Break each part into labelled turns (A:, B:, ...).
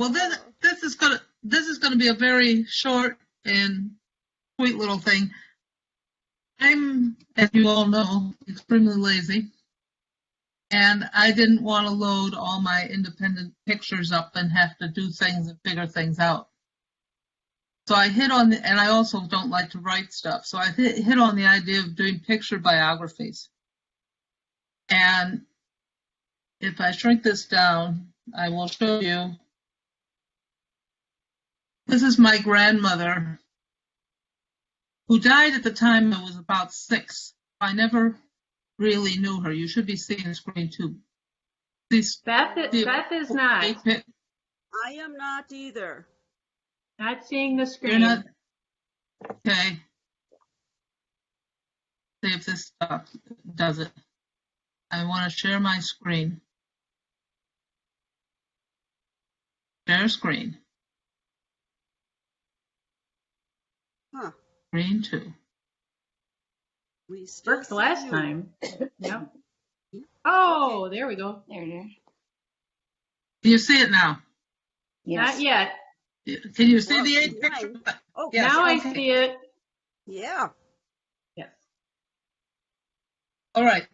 A: Well, this is gonna be a very short and sweet little thing. I'm, as you all know, extremely lazy, and I didn't want to load all my independent pictures up and have to do things and figure things out. So I hit on and I also don't like to write stuff. So I hit on the idea of doing picture biographies. And if I shrink this down, I will show you. This is my grandmother, who died at the time I was about 6. I never really knew her. You should be seeing the screen too.
B: Beth is not.
C: I am not either.
B: Not seeing the screen.
A: You're not? Okay. See if this stuff does it. I want to share my screen. Share screen.
C: Huh.
A: Screen 2.
C: We still
B: Worked last time. Yep. Oh, there we go.
D: There it is.
A: Can you see it now?
D: Yes.
B: Not yet.
A: Can you see the 8 picture?
C: Oh,
A: Yes,
B: now
A: okay.
B: I see it.
C: yeah.
B: Yes.
A: All right.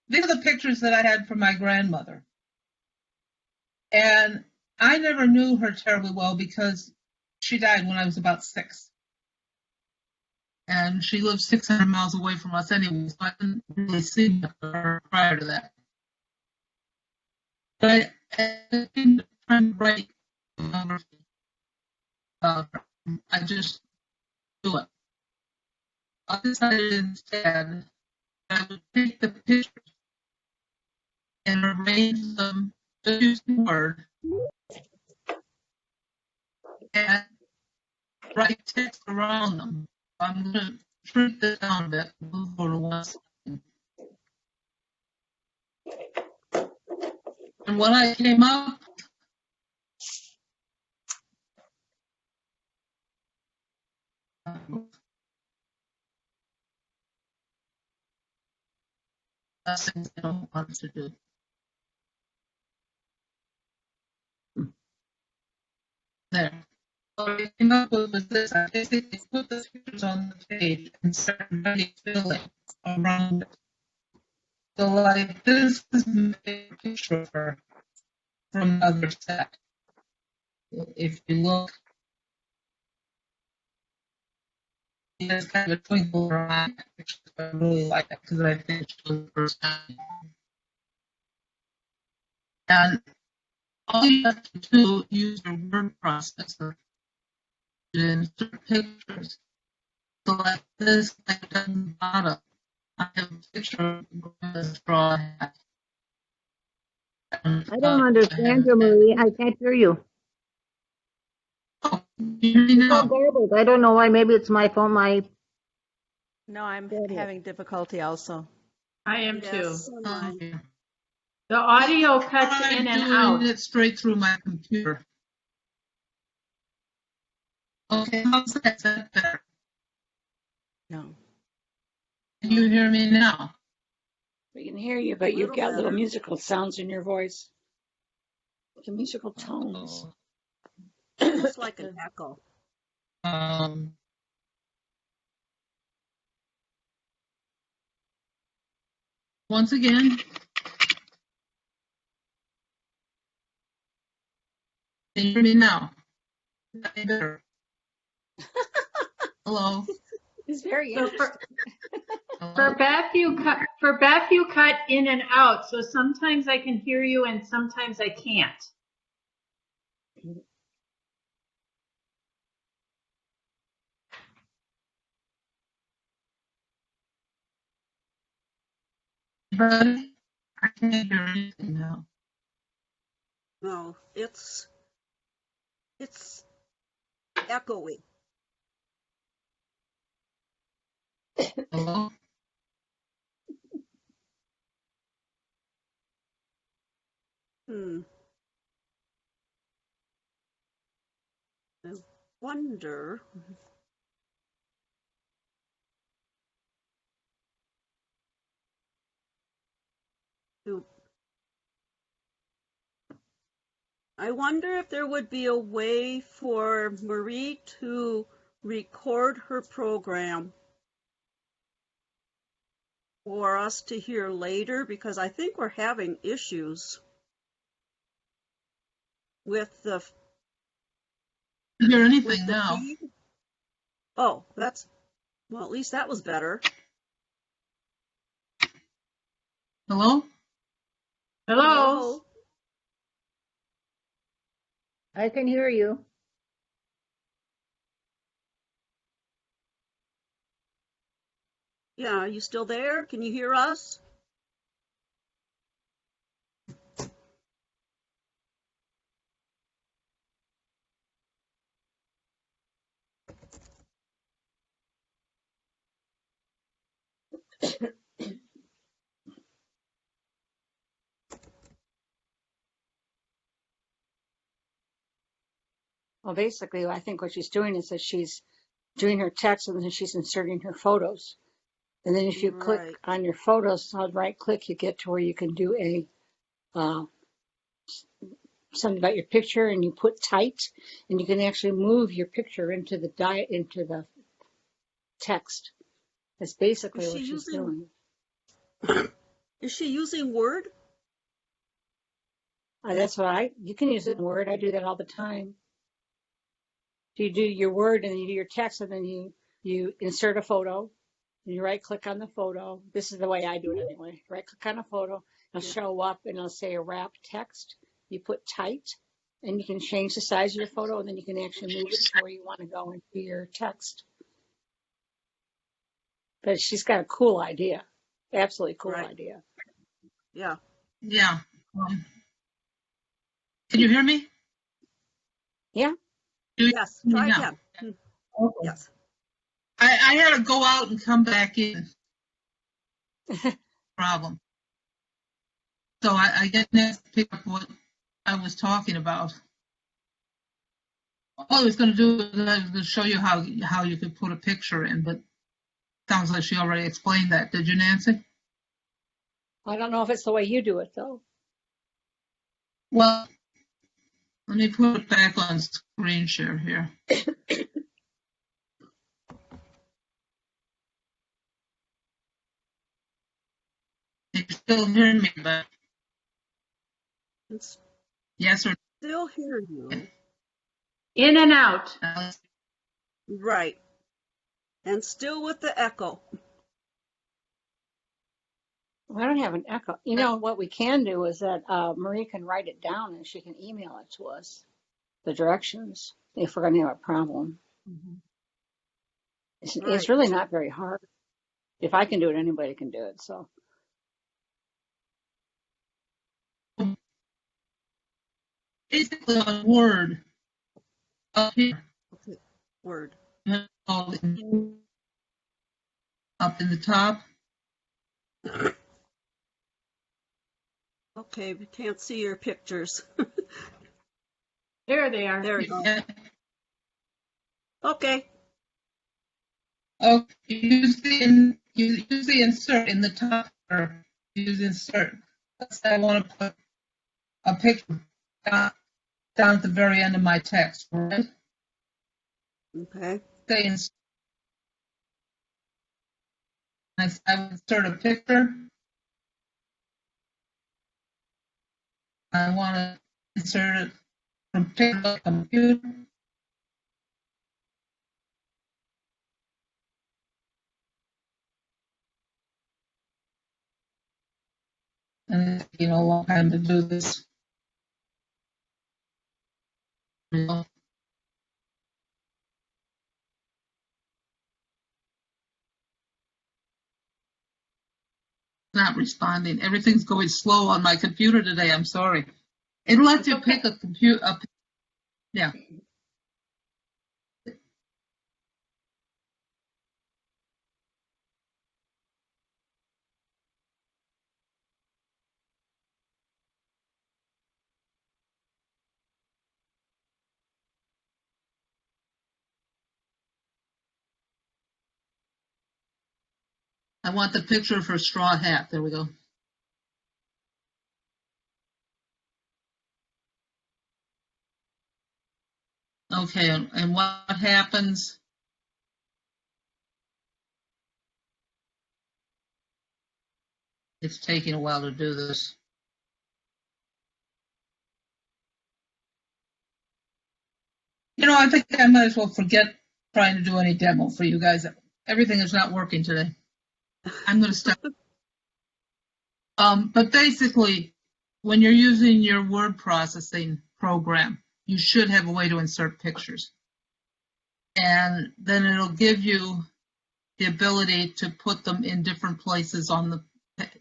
A: These are the pictures that I had from my grandmother. And I never knew her terribly well because she died when I was about 6. And she lived 600 miles away from us anyway, so I didn't really see her prior to that. But I been trying to write biography about her. I just do it. I decided instead I would take the pictures and arrange them just using Word and write text around them. I'm going to shrink this down a bit. Move over to one second. And when I came up, that's things I don't want to do. There. What I came up with was this. I basically put the pictures on the page and started writing filling around it. So like this is a picture of her from another set. If you look, she has kind of a twinkle in her eye. I really like that because I think she was the first time. And all you have to do is use your word processor to insert pictures. So like this, like down the bottom, I have a picture of a straw hat.
E: I don't understand you, Marie. I can't hear you.
A: Oh, you hear me
E: It's so
A: now?
E: garbled. I don't know why. Maybe it's my phone.
C: No, I'm having difficulty also.
B: I am
C: Yes,
B: too.
C: so am I.
A: Okay.
B: The audio cuts
A: I'm
B: in and
A: doing
B: out.
A: it straight through my computer. Okay, how's that? Is that better?
C: No.
A: Can you hear me now?
D: We can hear you, but you've
C: Little
D: got little
C: better.
D: musical sounds in your voice. The musical tones.
C: It's like an echo.
A: Once again, can you hear me now? Is that any better? Hello?
D: It's very
B: So
D: interesting.
B: for Beth, you cut in and out. So sometimes I can hear you and sometimes I can't.
A: But I can't hear anything now.
C: No, it's echoey.
A: Hello?
C: I wonder. I wonder if there would be a way for Marie to record her program for us to hear later, because I think we're having issues with the
A: I hear anything
C: with the
A: now.
C: feed. Oh, well, at least that was better.
A: Hello?
B: Hello?
E: I can hear you.
C: Yeah, are you still there? Can you hear us?
D: Well, basically, I think what she's doing is that she's doing her text and then she's inserting her photos. And then if you click
C: Right.
D: on your photos, right click, you get to where you can do uh, something about your picture, and you put tight, and you can actually move your picture into the text. That's
C: Is
D: basically
C: she
D: what she's
C: using
D: doing.
C: is she using Word?
D: That's what you can use it in Word. I do that all the time. You do your Word and then you do your text, and then you insert a photo, and you right click on the photo. This is the way I do it anyway. Right click on a photo, it'll
C: Yeah.
D: show up and it'll say a wrap text. You put tight, and you can change the size of your photo, and then you can actually move it to where you want to go into your text. But she's got a cool idea. Absolutely cool
C: Right.
D: idea.
C: Yeah.
A: Yeah. Can you hear me?
D: Yeah.
A: Do you
C: Yes.
A: hear me
C: Try
A: now?
C: again.
A: Okay.
C: Yes.
A: I had to go out and come back in. Problem. So I didn't pick up what I was talking about. All I was going to do was I was going to show you how you could put a picture in, but sounds like she already explained that. Did you, Nancy?
D: I don't know if it's the way you do it though.
A: Well, let me put it back on screen share here. You still hearing me, but
C: It's
A: yes or
C: still hear you.
B: In and out.
A: no?
C: Right. And still with the echo.
D: I don't have an echo. You know what we can do is that Marie can write it down and she can email it to us, the directions, if we're going to have a problem. It's
C: Right.
D: really not very hard. If I can do it, anybody can do it. So
A: Basically on Word up here,
C: Okay. Word.
A: up in the top.
C: Okay, we can't see your pictures.
B: There they are.
C: There we go.
A: Yeah.
C: Okay.
A: Okay, you use the insert in the top, or use insert. Let's say I want to put a picture down at the very end of my text, right?
C: Okay.
A: Say I insert a picture. I want to insert it from picture to computer. And it's taking a long time to do this. It's not responding. Everything's going slow on my computer today. I'm sorry. It lets
B: It's
A: you
B: okay.
A: pick a computer. Yeah. I want the picture for straw hat. There we go. Okay, and what happens? It's taking a while to do this. You know, I think I might as well forget trying to do any demo for you guys. Everything is not working today. I'm going to stop. But basically, when you're using your word processing program, you should have a way to insert pictures. And then it'll give you the ability to put them in different places on the,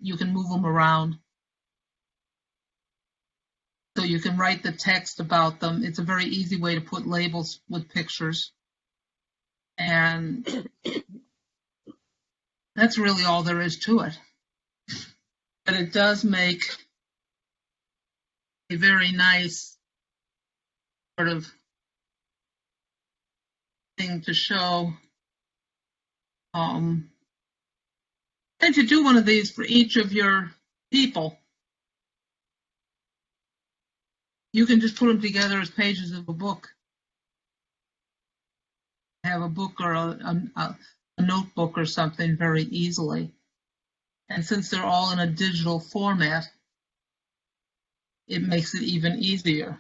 A: you can move them around. So you can write the text about them. It's a very easy way to put labels with pictures. And that's really all there is to it. But it does make a very nice sort of thing to show. And if you do one of these for each of your people, you can just put them together as pages of a book. Have a book or a notebook or something very easily. And since they're all in a digital format, it makes it even easier.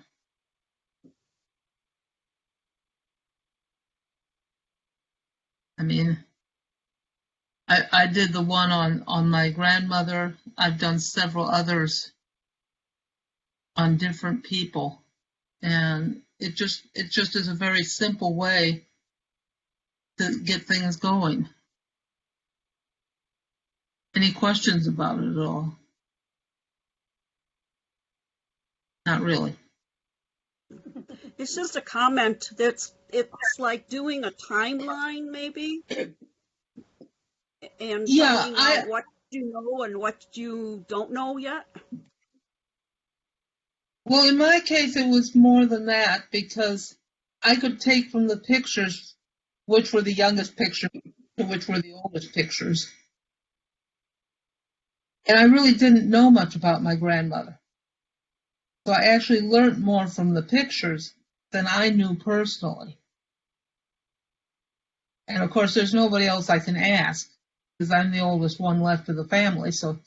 A: I mean, I did the one on my grandmother. I've done several others on different people. And it just is a very simple way to get things going. Any questions about it at all? Not really.
C: It's just a comment that's it's like doing a timeline maybe, and
A: Yeah,
C: finding out what you know and what you don't know yet.
A: Well, in my case, it was more than that because I could take from the pictures which were the youngest pictures to which were the oldest pictures. And I really didn't know much about my grandmother. So I actually learned more from the pictures than I knew personally. And of course, there's nobody else I can ask because I'm the oldest one left of the family. So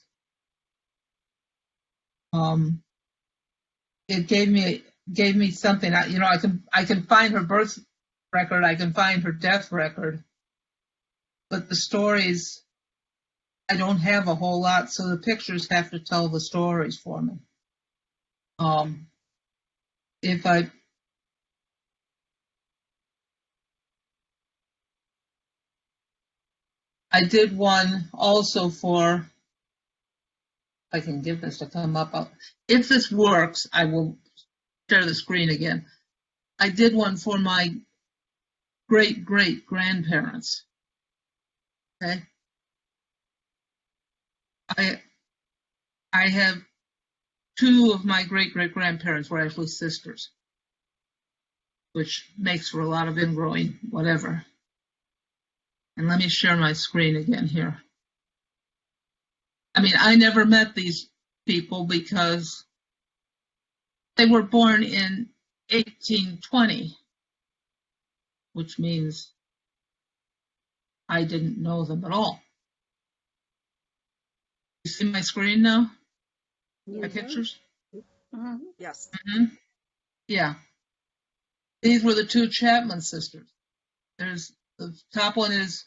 A: it gave me something. I can find her birth record, I can find her death record, but the stories I don't have a whole lot. So the pictures have to tell the stories for me. If I did one also for, I can get this to come up. If this works, I will share the screen again. I did one for my great-great-grandparents. Okay. I have two of my great-great-grandparents were actually sisters, which makes for a lot of ingrowing, whatever. And let me share my screen again here. I mean, I never met these people because they were born in 1820, which means I didn't know them at all. You see my screen now? My pictures?
C: Mm-hmm. Yes.
A: Mm-hmm. Yeah. These were the two Chapman sisters. There's the top one is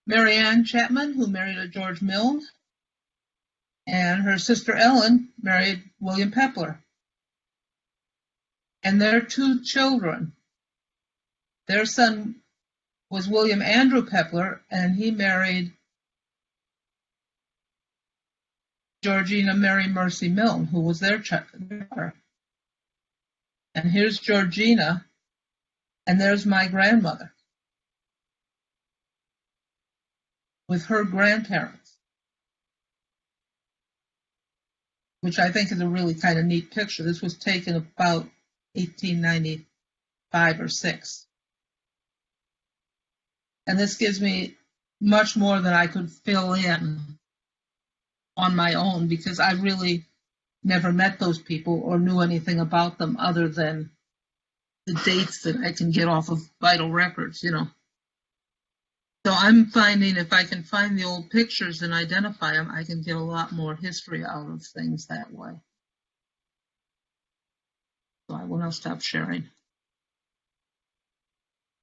A: Mary Ann Chapman, who married a George Milne, and her sister Ellen married William Pepler. And their two children, their son was William Andrew Pepler, and he married Georgina Mary Mercy Milne, who was their daughter. And here's Georgina, and there's my grandmother with her grandparents, which I think is a really kind of neat picture. This was taken about 1895 or 6. And this gives me much more than I could fill in on my own because I really never met those people or knew anything about them other than the dates that I can get off of vital records, you know. So I'm finding if I can find the old pictures and identify them, I can get a lot more history out of things that way. So I will now stop sharing.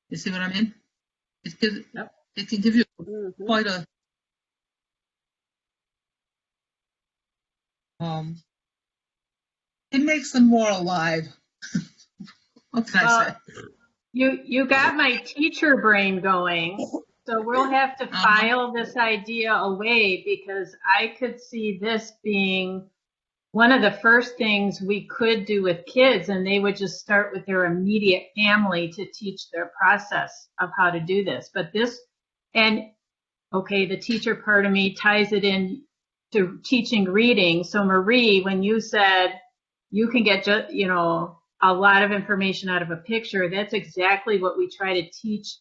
A: You see what I mean?
B: Yep.
A: It can give you
C: Mhm.
A: quite a it makes them more alive. What can I say?
B: Well, you got my teacher brain going, so we'll have to file this idea away because I could see this being one of the first things we could do with kids, and they would just start with their immediate family to teach their process of how to do this. But this, and okay, the teacher part of me ties it in to teaching reading. So Marie, when you said you can get just, you know, a lot of information out of a picture, that's exactly what we try to teach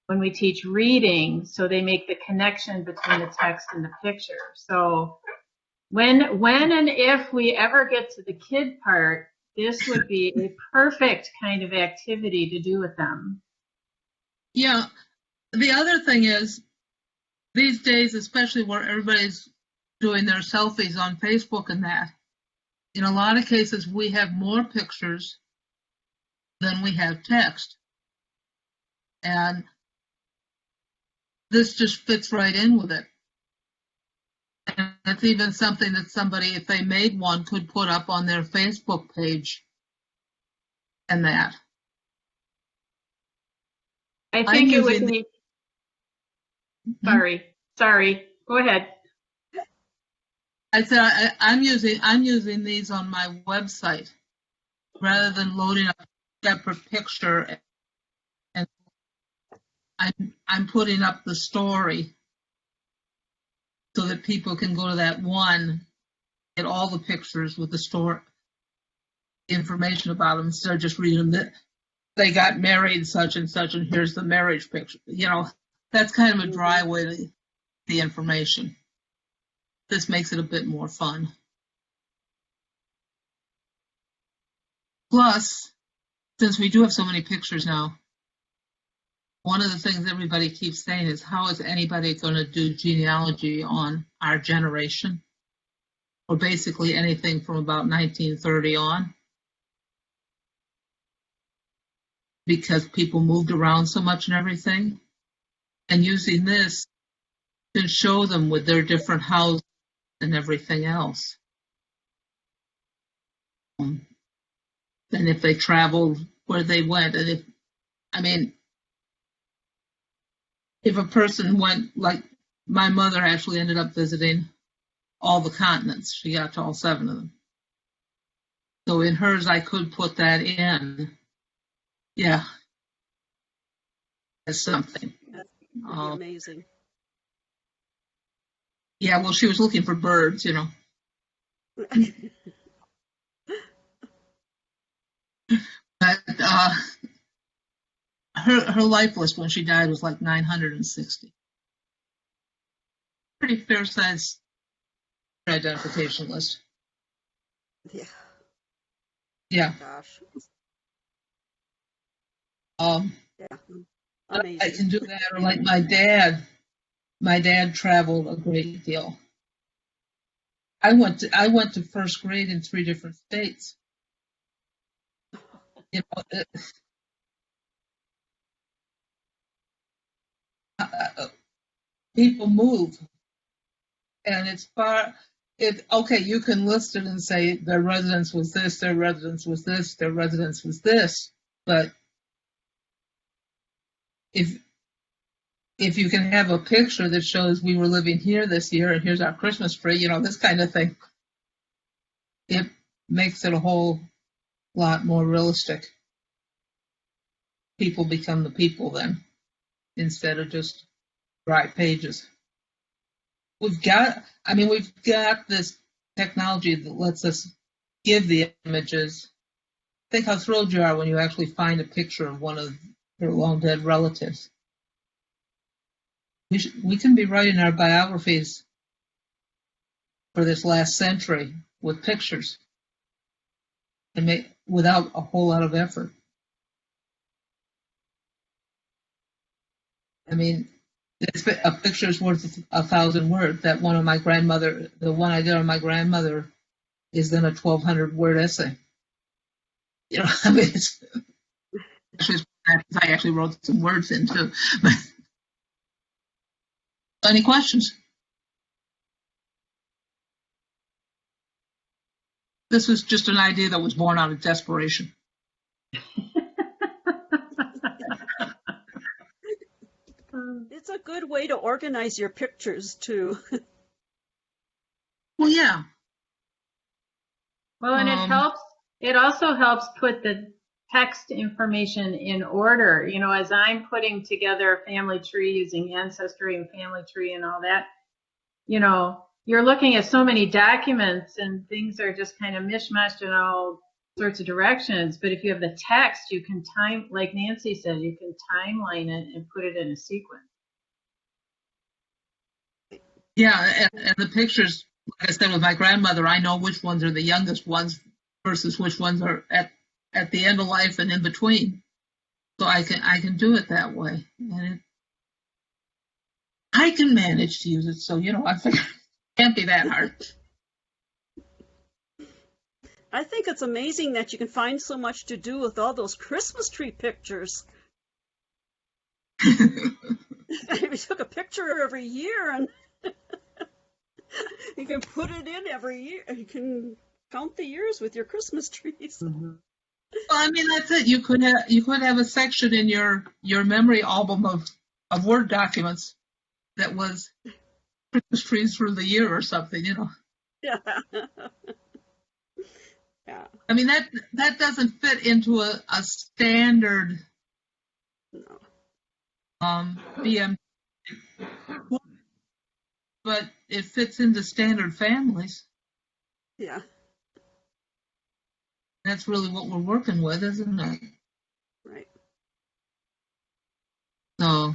B: when we teach reading. So they make the connection between the text and the picture. So when and if we ever get to the kid part, this would be a perfect kind of activity to do with them.
A: Yeah. The other thing is, these days, especially where everybody's doing their selfies on Facebook and that, in a lot of cases, we have more pictures than we have text. And this just fits right in with it. And it's even something that somebody, if they made one, could put up on their Facebook page and that.
B: I
A: I'm
B: think it would
A: using
B: be, sorry, go ahead.
A: I said I'm using these on my website rather than loading up a separate picture, and I'm putting up the story so that people can go to that one, get all the pictures with the store information about them instead of just reading that they got married such and such and here's the marriage picture. You know, that's kind of a dry way to get the information. This makes it a bit more fun. Plus, since we do have so many pictures now, one of the things everybody keeps saying is, how is anybody going to do genealogy on our generation? Or basically anything from about 1930 on? Because people moved around so much and everything. And using this to show them with their different houses and everything else. And if they traveled, where they went. And if, I mean, if a person went, like my mother actually ended up visiting all the continents. She got to all 7 of them. So in hers, I could put that in. Yeah, as something.
C: That would be amazing.
A: Yeah, well, she was looking for birds, you know. But her life list when she died was like 960. Pretty fair size identification list.
C: Yeah.
A: Yeah.
C: Gosh. Yeah.
A: I
C: Amazing.
A: can do that, or like my dad. My dad traveled a great deal. I went to first grade in 3 different states. You know, people move, and it's far. Okay, you can list it and say their residence was this, their residence was this, their residence was this, but if you can have a picture that shows we were living here this year and here's our Christmas tree, you know, this kind of thing, it makes it a whole lot more realistic. People become the people then, instead of just dry pages. We've got this technology that lets us give the images. Think how thrilled you are when you actually find a picture of one of your long dead relatives. We can be writing our biographies for this last century with pictures and without a whole lot of effort. I mean, a picture's worth 1,000 words. That one of my grandmother, the one I did on my grandmother, is then a 1,200 word essay. You know, I mean, I actually wrote some words in too. But any questions? This was just an idea that was born out of desperation.
C: It's a good way to organize your pictures too.
A: Well, yeah.
B: Well, and it also helps put the text information in order. You know, as I'm putting together a family tree using Ancestry and Family Tree and all that, you know, you're looking at so many documents and things are just kind of mishmashed in all sorts of directions. But if you have the text, you can like Nancy said, you can timeline it and put it in a sequence.
A: Yeah, and the pictures, like I said, with my grandmother, I know which ones are the youngest ones versus which ones are at the end of life and in between. So I can do it that way, and I can manage to use it. So I figure it can't be that hard.
C: I think it's amazing that you can find so much to do with all those Christmas tree pictures. We took a picture every year and you can put it in every year. You can count the years with your Christmas trees.
B: Mm-hmm.
A: Well, I mean, that's it. You could have a section in your memory album of Word documents that was Christmas trees for the year or something.
C: Yeah. Yeah.
A: I mean, that doesn't fit into a standard
C: No.
A: BM, but it fits into standard families.
C: Yeah.
A: That's really what we're working with, isn't it?
C: Right.
A: So.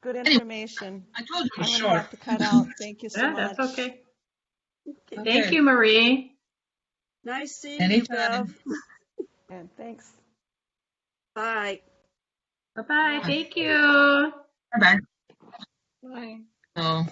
F: Good information.
A: I told you it was
F: I'm
A: short.
F: going to have to cut out. Thank you so
B: Yeah,
F: much.
B: that's okay.
C: Okay.
B: Thank you, Marie.
C: Nice seeing
A: Anytime.
C: you, Bev.
F: And thanks.
C: Bye.
B: Bye-bye. Thank you.
A: Bye-bye.
F: Bye.
A: So.